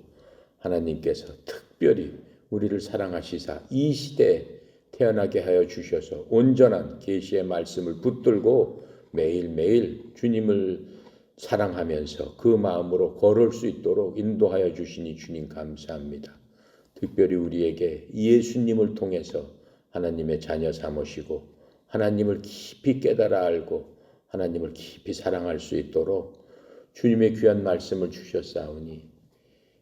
하나님께서 특별히 우리를 사랑하시사 이 시대에 태어나게 하여 주셔서 온전한 계시의 말씀을 붙들고 매일매일 주님을 사랑하면서 그 마음으로 걸을 수 있도록 인도하여 주시니 주님 감사합니다. 특별히 우리에게 예수님을 통해서 하나님의 자녀 삼으시고 하나님을 깊이 깨달아 알고 하나님을 깊이 사랑할 수 있도록 주님의 귀한 말씀을 주셨사오니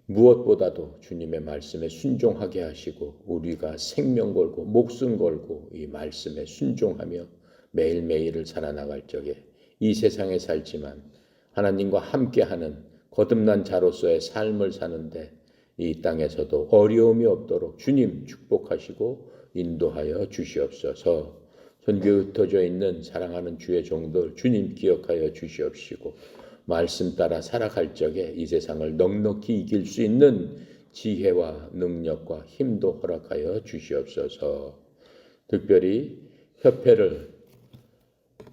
무엇보다도 주님의 말씀에 순종하게 하시고 우리가 생명 걸고 목숨 걸고 이 말씀에 순종하며 매일매일을 살아나갈 적에 이 세상에 살지만 하나님과 함께하는 거듭난 자로서의 삶을 사는데 이 땅에서도 어려움이 없도록 주님 축복하시고 인도하여 주시옵소서. 선교에 흩어져 있는 사랑하는 주의 종들 주님 기억하여 주시옵시고 말씀 따라 살아갈 적에 이 세상을 넉넉히 이길 수 있는 지혜와 능력과 힘도 허락하여 주시옵소서. 특별히 협회를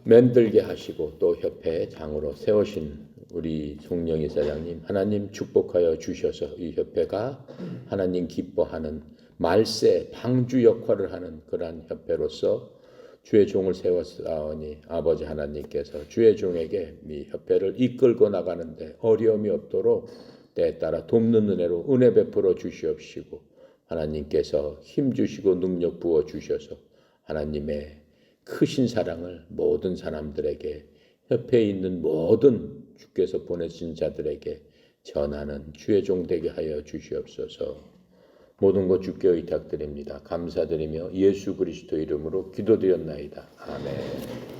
만들게 하시고 또 협회의 장으로 세우신 우리 송영희 사장님 하나님 축복하여 주셔서 이 협회가 하나님 기뻐하는 말세 방주 역할을 하는 그러한 협회로서 주의 종을 세웠사오니 아버지 하나님께서 주의 종에게 이 협회를 이끌고 나가는데 어려움이 없도록 때에 따라 돕는 은혜로 은혜 베풀어 주시옵시고 하나님께서 힘 주시고 능력 부어 주셔서 하나님의 크신 사랑을 모든 사람들에게 협회에 있는 모든 주께서 보내신 자들에게 전하는 주의 종 되게 하여 주시옵소서. 모든 것 주께 의탁드립니다. 감사드리며 예수 그리스도 이름으로 기도드렸나이다. 아멘.